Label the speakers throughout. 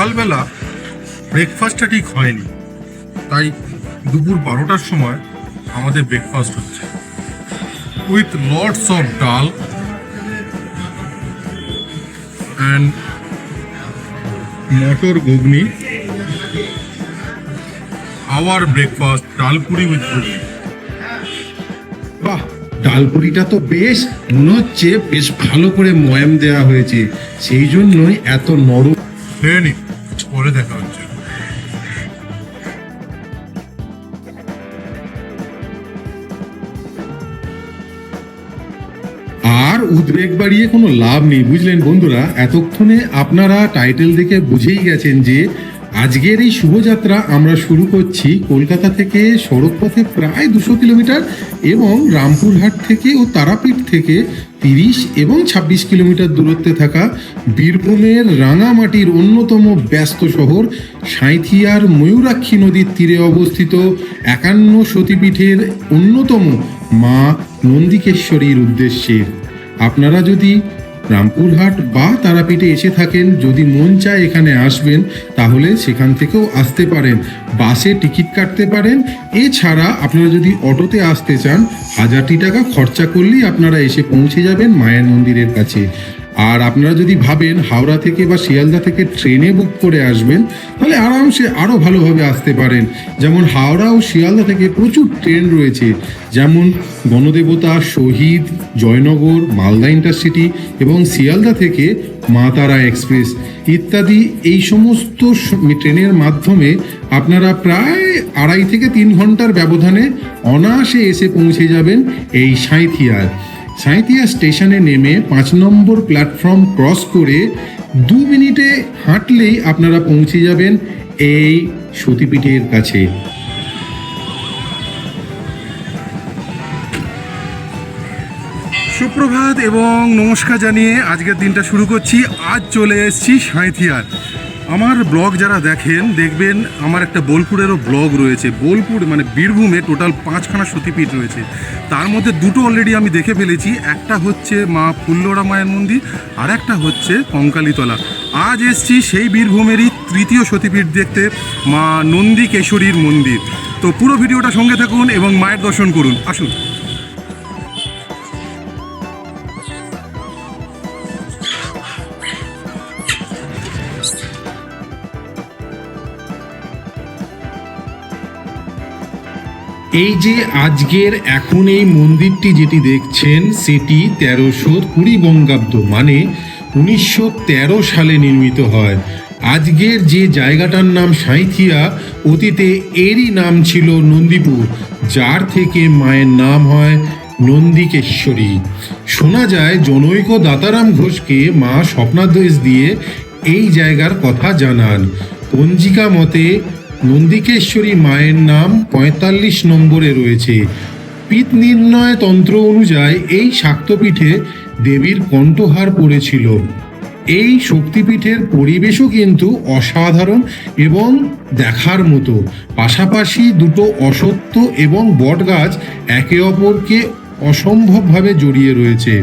Speaker 1: সকালবেলা ব্রেকফাস্টটা ঠিক হয়নি, তাই দুপুর 12টার সময় আমাদের ব্রেকফাস্ট হচ্ছে with lots of dal and matar ghugni. Our breakfast dalpuri with ghugni.
Speaker 2: বাহ, ডালপুরিটা তো বেশ মনে হচ্ছে বেশ ভালো করে ময়াম দেওয়া হয়েছে, সেই জন্যই এত নরম।
Speaker 1: খেয়ে নি, পরে দেখা হচ্ছে।
Speaker 2: আর উদ্বেগ বাড়িয়ে কোনো লাভ নেই, বুঝলেন বন্ধুরা। এতক্ষণে আপনারা টাইটেল দেখে বুঝেই গেছেন যে আজকের এই শুভযাত্রা আমরা শুরু করছি কলকাতা থেকে সড়ক পথে প্রায় 200 কিলোমিটার এবং রামপুরহাট থেকে ও তারাপীঠ থেকে 30 এবং 26 কিলোমিটার দূরত্বে থাকা বীরভূমের রাঙামাটির অন্যতম ব্যস্ত শহর সাঁইথিয়ার ময়ূরাক্ষী নদীর তীরে অবস্থিত 51 সতীপীঠের অন্যতম মা নন্দিকেশ্বরীর উদ্দেশ্যে। আপনারা যদি রামপুরহাট বা তারাপীঠে এসে থাকেন, যদি মন চায় এখানে আসবেন, তাহলে সেখান থেকেও আসতে পারেন, বাসে টিকিট কাটতে পারেন। এছাড়া আপনারা যদি অটোতে আসতে চান, 1000টি টাকা খরচা করলেই আপনারা এসে পৌঁছে যাবেন মায়ের মন্দিরের কাছে। আর আপনারা যদি ভাবেন হাওড়া থেকে বা শিয়ালদা থেকে ট্রেনে বুক করে আসবেন, তাহলে আরামসে আরও ভালোভাবে আসতে পারেন। যেমন হাওড়া ও শিয়ালদা থেকে প্রচুর ট্রেন রয়েছে, যেমন গণদেবতা, শহীদ, জয়নগর, মালদা ইন্টারসিটি এবং শিয়ালদা থেকে মা তারা এক্সপ্রেস ইত্যাদি। এই সমস্ত ট্রেনের মাধ্যমে আপনারা প্রায় 2.5 থেকে 3 ঘন্টার ব্যবধানে অনায়াসে এসে পৌঁছে যাবেন এই সাঁইথিয়ায়। সাঁইথিয়া স্টেশনে নেমে 5 নম্বর প্ল্যাটফর্ম ক্রস করে 2 মিনিটে হাঁটলেই আপনারা পৌঁছে যাবেন এই সতীপীঠের কাছে।
Speaker 1: সুপ্রভাত এবং নমস্কার জানিয়ে আজকের দিনটা শুরু করছি। আজ চলে এসেছি সাঁইথিয়ার। আমার ব্লগ যারা দেখেন দেখবেন আমার একটা বোলপুরেরও ব্লগ রয়েছে। বোলপুর মানে বীরভূমে টোটাল 5খানা সতীপীঠ রয়েছে, তার মধ্যে 2টো অলরেডি আমি দেখে ফেলেছি। একটা হচ্ছে মা ফুল্লরা মায়ের মন্দির, আর একটা হচ্ছে কঙ্কালীতলা। আজ এসছি সেই বীরভূমেরই 3য় সতীপীঠ দেখতে, মা নন্দিকেশ্বরীর মন্দির। তো পুরো ভিডিওটা সঙ্গে থাকুন এবং মায়ের দর্শন করুন। আসুন।
Speaker 2: এই যে আজকের এখন এই মন্দিরটি যেটি দেখছেন, সেটি 1320 বঙ্গাব্দ মানে 1913 সালে নির্মিত হয়। আজকের যে জায়গাটার নাম সাঁইথিয়া, অতীতে এরই নাম ছিল নন্দীপুর, যার থেকে মায়ের নাম হয় নন্দিকেশ্বরী। শোনা যায় জনৈক দাতারাম ঘোষকে মা স্বপ্নাদেশ দিয়ে এই জায়গার কথা জানান। পঞ্জিকা মতে নন্দিকেশ্বরী মায়ের নাম 45 নম্বরে রয়েছে। পিত নির্ণয় তন্ত্র অনুযায়ী এই শাক্তপীঠে দেবীর কণ্ঠহার পড়েছিল। এই শক্তিপীঠের পরিবেশও কিন্তু অসাধারণ এবং দেখার মতো। পাশাপাশি দুটো অশ্বত্থ এবং বটগাছ একে অপরকে অসম্ভবভাবে জড়িয়ে রয়েছে।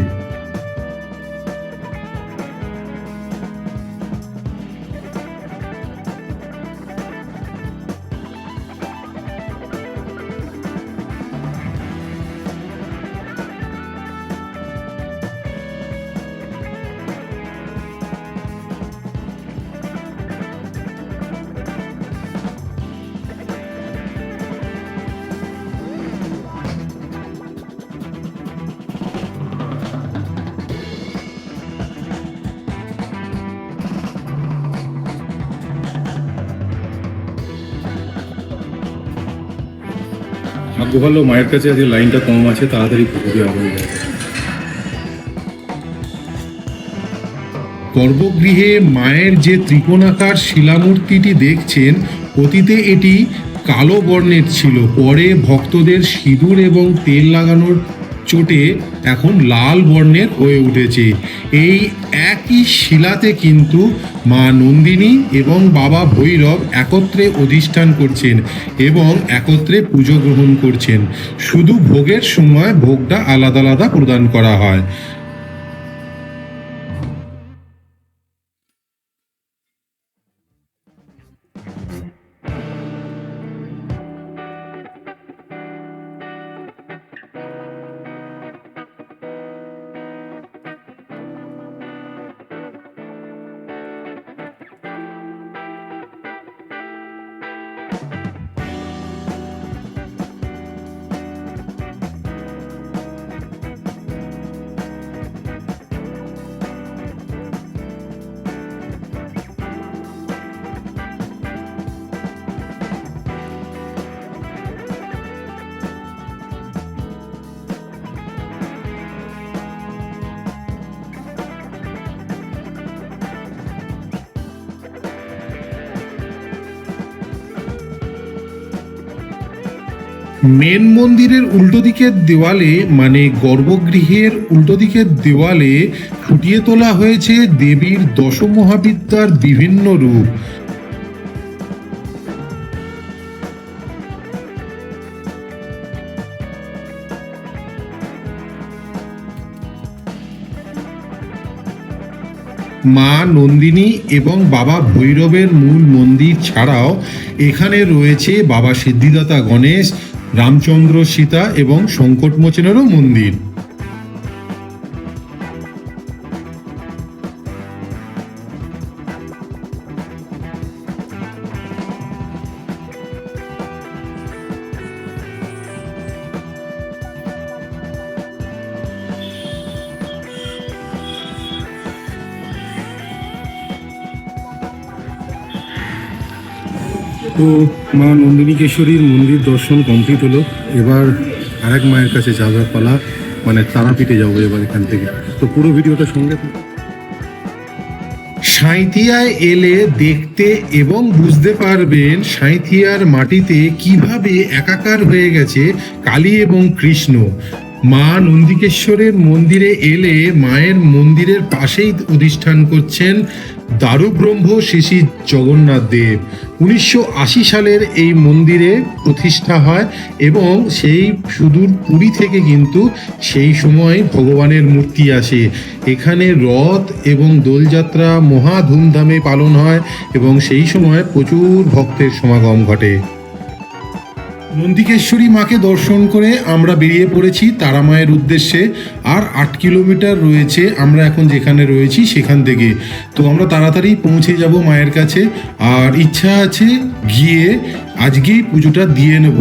Speaker 3: ভাগ্য ভালো মায়ের কাছে আজকে লাইনটা কম আছে, তাড়াতাড়ি পুজো দেওয়া হয়ে যায়।
Speaker 2: গর্ভগৃহে মায়ের যে ত্রিকোণাকার শিলামূর্তিটি দেখছেন, অতীতে এটি কালো বর্ণের ছিল, পরে ভক্তদের সিঁদুর এবং তেল লাগানোর চোটে এখন লাল বর্ণের হয়ে উঠেছে। এই একই শিলাতে কিন্তু মা নন্দিনী এবং বাবা ভৈরব একত্রে অধিষ্ঠান করছেন এবং একত্রে পুজো গ্রহণ করছেন। শুধু ভোগের সময় ভোগটা আলাদা আলাদা প্রদান করা হয়। মেন মন্দিরের উল্টো দিকের দেওয়ালে মানে গর্ভগৃহের উল্টো দিকের দেওয়ালে ফুটিয়ে তোলা হয়েছে দেবীর দশমহাবিদ্যার বিভিন্ন রূপ। মা নন্দিনী এবং বাবা ভৈরবের মূল মন্দির ছাড়াও এখানে রয়েছে বাবা সিদ্ধিদাতা গণেশ, রামচন্দ্র সীতা এবং সংকটমোচনেরও মন্দির।
Speaker 1: তো মা নন্দিনীকেশ্বরীর মন্দির দর্শন কমপ্লিট হলো। এবার আরেক মায়ের কাছে যাওয়ার পালা, মানে তারাপীঠে যাবো এবার এখান থেকে। তো পুরো ভিডিওটা সঙ্গে থাকুন।
Speaker 2: সাঁইথিয়ায় এলে দেখতে এবং বুঝতে পারবেন সাঁইথিয়ার মাটিতে কিভাবে একাকার হয়ে গেছে কালী এবং কৃষ্ণ। মা নন্দিকেশ্বরের মন্দিরে এলে মায়ের মন্দিরের পাশেই অধিষ্ঠান করছেন দারুব্রহ্ম শ্রী শ্রী জগন্নাথ দেব। 1980 সালের এই মন্দিরে প্রতিষ্ঠা হয় এবং সেই সুদূর পুরী থেকে কিন্তু সেই সময় ভগবানের মূর্তি আসে। এখানে রথ এবং দোলযাত্রা মহা ধুমধামে পালন হয় এবং সেই সময় প্রচুর ভক্তের সমাগম ঘটে। নন্দিকেশ্বরী মাকে দর্শন করে আমরা বেরিয়ে পড়েছি তারা মায়ের উদ্দেশ্যে। আর 8 কিলোমিটার রয়েছে আমরা এখন যেখানে রয়েছি সেখান থেকে। তো আমরা তাড়াতাড়ি পৌঁছে যাব মায়ের কাছে, আর ইচ্ছা আছে গিয়ে আজকেই পুজোটা দিয়ে নেব।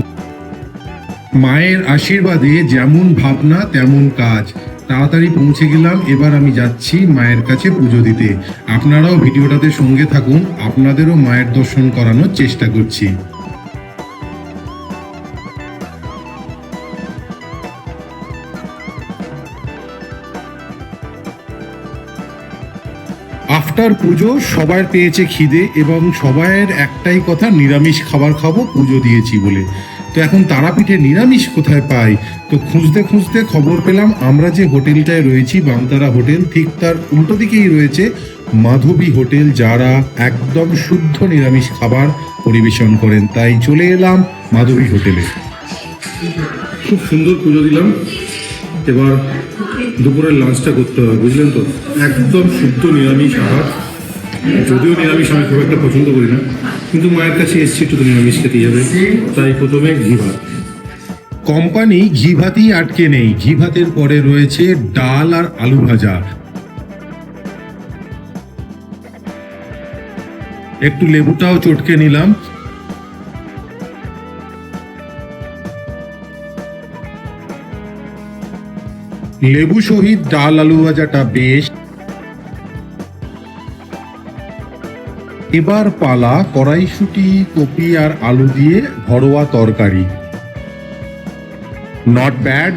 Speaker 2: মায়ের আশীর্বাদে যেমন ভাবনা তেমন কাজ। তাড়াতাড়ি পৌঁছে গেলাম, এবার আমি যাচ্ছি মায়ের কাছে পুজো দিতে। আপনারাও ভিডিওটাতে সঙ্গে থাকুন, আপনাদেরও মায়ের দর্শন করানোর চেষ্টা করছি। আফটার পুজো সবার পেয়েছে খিদে এবং সবাইয়ের একটাই কথা, নিরামিষ খাবার খাবো পুজো দিয়েছি বলে। তো এখন তারাপীঠে নিরামিষ কোথায় পাই? তো খুঁজতে খুঁজতে খবর পেলাম আমরা যে হোটেলটায় রয়েছি বামতারা হোটেল, ঠিক তার উল্টো দিকেই রয়েছে মাধবী হোটেল, যারা একদম শুদ্ধ নিরামিষ খাবার পরিবেশন করেন। তাই চলে এলাম মাধবী হোটেলে।
Speaker 1: খুব সুন্দর পুজো দিলাম। এবার দুপুরের লাঞ্চটা করতে হবে, বুঝলেন তো? একদম শুদ্ধ নিরামিষ আহার। যদিও নিরামিষ আমি খুব একটা পছন্দ করি না, কিন্তু মায়ের কাছে এসছি একটু তো নিরামিষ খেতেই হবে। তাই প্রথমে ঘি ভাত।
Speaker 2: কোম্পানি ঘি ভাতই আটকে নেই, ঘি ভাতের পরে রয়েছে ডাল আর আলু ভাজা। একটু লেবুটাও চটকে নিলাম। লেবু সহিত ডাল আলু ভাজাটা বেশ। এবার পালা কড়াইশুঁটি, কপি আর আলু দিয়ে ঘরোয়া তরকারি। Not bad.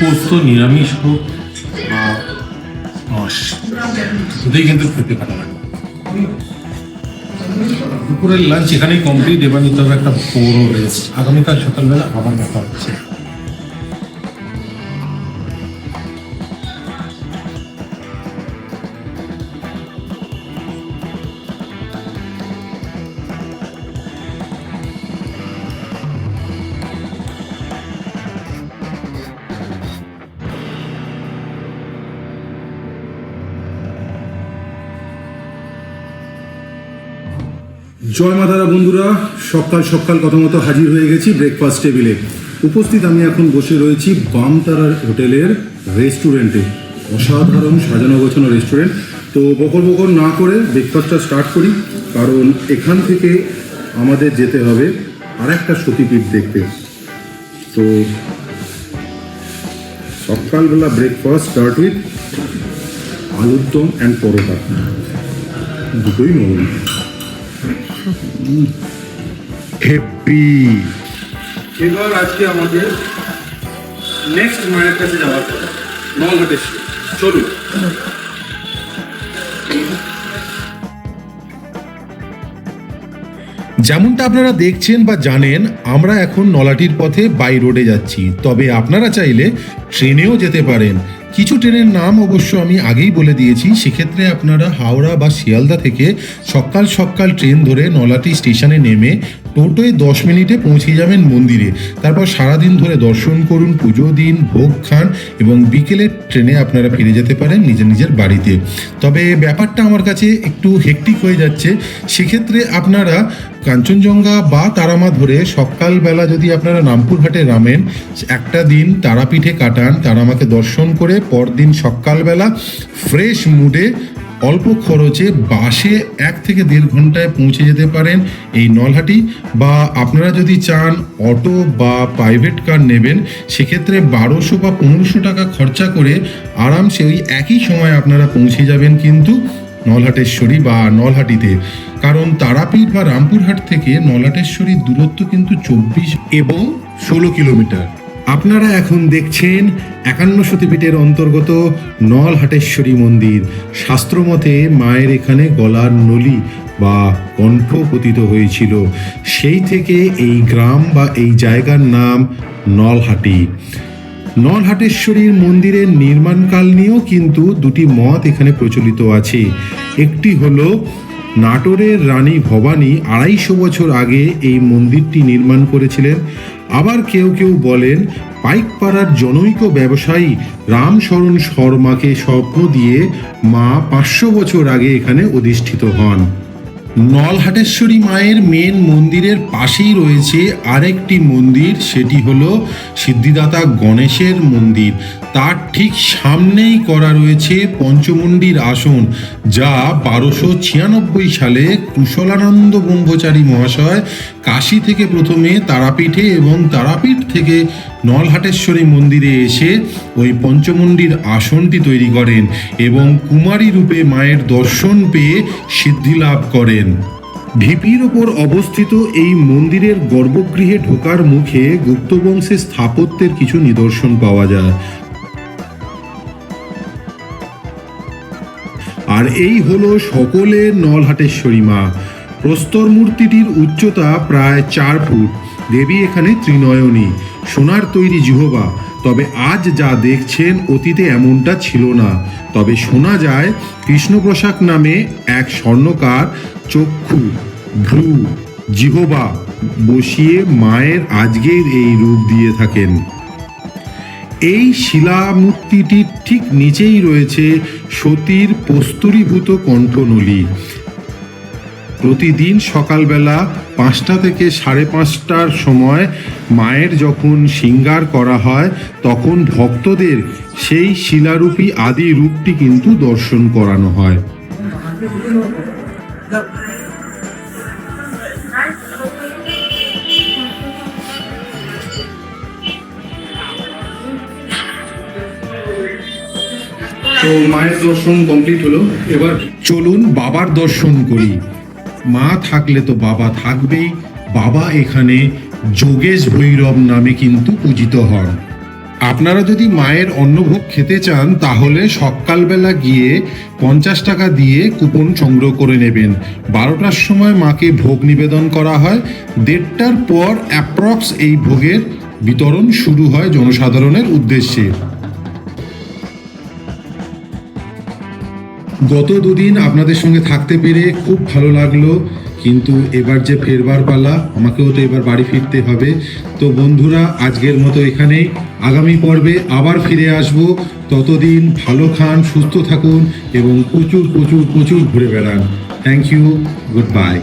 Speaker 1: পোস্ত নিরামিষ হোক বা মাছ, দুটোই কিন্তু খেতে ভালো লাগে। দুপুরের লাঞ্চ এখানেই কমপ্লিট। এবার নিতে হবে একটা বড় রেস্ট। আগামীকাল সকালবেলা আবার দেখা হচ্ছে। জয় মাতারা বন্ধুরা, সকাল সকাল কথা মতো হাজির হয়ে গেছি ব্রেকফাস্ট টেবিলে। উপস্থিত আমি এখন বসে রয়েছি বামতারার হোটেলের রেস্টুরেন্টে। অসাধারণ সাজানো গোছানো রেস্টুরেন্ট। তো বকর বকর না করে ব্রেকফাস্টটা স্টার্ট করি, কারণ এখান থেকে আমাদের যেতে হবে আরেকটা সতীপীঠ দেখতে। তো সকালবেলা ব্রেকফাস্ট স্টার্ট উইথ আলুর দম অ্যান্ড পরোটা। দুটোই নরম। হেপি। এবার আজকে আমাদের নেক্সট মায়ের কাছে যাওয়ার কথা, নলহাটেশ্বর। চলুন।
Speaker 2: যেমনটা আপনারা দেখছেন বা জানেন, আমরা এখন নলাটির পথে বাই রোডে যাচ্ছি, তবে আপনারা চাইলে ট্রেনেও যেতে পারেন। কিছু ট্রেনের নাম অবশ্য আমি আগেই বলে দিয়েছি, সেক্ষেত্রে আপনারা হাওড়া বা শিয়ালদা থেকে সকাল সকাল ট্রেন ধরে নলাটি স্টেশনে নেমে টোটোয় 10 মিনিটে পৌঁছে যাবেন মন্দিরে। তারপর সারাদিন ধরে দর্শন করুন, পুজো দিন, ভোগ খান এবং বিকেলের ট্রেনে আপনারা ফিরে যেতে পারেন নিজের নিজের বাড়িতে। তবে ব্যাপারটা আমার কাছে একটু হেক্টিক হয়ে যাচ্ছে, সেক্ষেত্রে আপনারা কাঞ্চনজঙ্ঘা বা তারামা ধরে সকালবেলা যদি আপনারা রামপুরহাটে নামেন, একটা দিন তারাপীঠে কাটান, তারামাকে দর্শন করে পরদিন সকালবেলা ফ্রেশ মুডে অল্প খরচে বাসে 1 থেকে 1.5 ঘন্টায় পৌঁছে যেতে পারেন এই নলহাটি। বা আপনারা যদি চান অটো বা প্রাইভেট কার নেবেন, সেক্ষেত্রে 1200 বা 1500 টাকা খরচা করে আরামসে ওই একই সময় আপনারা পৌঁছে যাবেন কিন্তু নলহাটেশ্বরী বা নলহাটিতে। কারণ তারাপীঠ বা রামপুরহাট থেকে নলহাটেশ্বরীর দূরত্ব কিন্তু 24 এবং 16 কিলোমিটার। আপনারা এখন দেখছেন 51 শক্তিপীঠের অন্তর্গত নলহাটেশ্বরী মন্দির। শাস্ত্রমতে মায়ের এখানে গলার নলি বা কণ্ঠ পতিত হয়েছিল, সেই থেকে এই গ্রাম বা এই জায়গার নাম নলহাটি। নলহাটেশ্বরীর মন্দিরের নির্মাণকাল নিয়েও কিন্তু দুটি মত এখানে প্রচলিত আছে। একটি হলো নাটোরের রানী ভবানী 250 বছর আগে এই মন্দিরটি নির্মাণ করেছিলেন। আবার কেউ কেউ বলেন পাইকপাড়ার জনৈক ব্যবসায়ী রামশরণ শর্মাকে স্বপ্ন দিয়ে মা 500 বছর আগে এখানে অধিষ্ঠিত হন। নলহাটেশ্বরী মায়ের মেন মন্দিরের পাশেই রয়েছে আরেকটি মন্দির, সেটি হলো সিদ্ধিদাতা গণেশের মন্দির। তার ঠিক সামনেই করা রয়েছে পঞ্চমুণ্ডির আসন, যা 1296 সালে কুশলানন্দ ব্রহ্মচারী মহাশয় কাশী থেকে প্রথমে তারাপীঠে এবং তারাপীঠ থেকে নলহাটেশ্বরী মন্দিরে এসে ওই পঞ্চমুণ্ডির আসনটি তৈরি করেন এবং কুমারী রূপে মায়ের দর্শন পেয়ে সিদ্ধি লাভ করেন। ঢিপির ওপর অবস্থিত এই মন্দিরের গর্ভগৃহে ঢোকার মুখে গুপ্ত বংশের স্থাপত্যের কিছু নিদর্শন পাওয়া যায়। আর এই হলো সকলের নলহাটেশ্বরী মা। প্রস্তর মূর্তিটির উচ্চতা প্রায় 4 ফুট। দেবী এখানে ত্রিনয়নী, সোনার তৈরি জিহবা। তবে আজ যা দেখছেন অতীতে এমনটা ছিল না। তবে শোনা যায় কৃষ্ণপ্রসাদ নামে এক স্বর্ণকার চক্ষু, ভ্রু, জিহবা বসিয়ে মায়ের আজকের এই রূপ দিয়ে থাকেন। এই শিলামূর্তিটির ঠিক নিচেই রয়েছে সতীর প্রস্তরীভূত কণ্ঠনলী। প্রতিদিন সকালবেলা 5টা থেকে 5:30টার সময় মায়ের যখন শৃঙ্গার করা হয়, তখন ভক্তদের সেই শিলারূপী আদি রূপটি কিন্তু দর্শন করানো হয়।
Speaker 1: তো মায়ের দর্শন কমপ্লিট হলো, এবার
Speaker 2: চলুন বাবার দর্শন করি। মা থাকলে তো বাবা থাকবেই। বাবা এখানে যোগেশ ভৈরব নামে কিন্তু পূজিত হন। আপনারা যদি মায়ের অন্নভোগ খেতে চান, তাহলে সকালবেলা গিয়ে 50 টাকা দিয়ে কুপন সংগ্রহ করে নেবেন। 12টার সময় মাকে ভোগ নিবেদন করা হয়। 1:30টার পর অ্যাপ্রক্স এই ভোগের বিতরণ শুরু হয় জনসাধারণের উদ্দেশ্যে। গত দুদিন আপনাদের সঙ্গে থাকতে পেরে খুব ভালো লাগলো, কিন্তু এবার যে ফেরবার পালা, আমাকেও তো এবার বাড়ি ফিরতে হবে। তো বন্ধুরা, আজকের মতো এখানেই। আগামী পর্বে আবার ফিরে আসব। ততদিন ভালো খান, সুস্থ থাকুন এবং প্রচুর প্রচুর প্রচুর ঘুরে বেড়ান। Thank you, good by.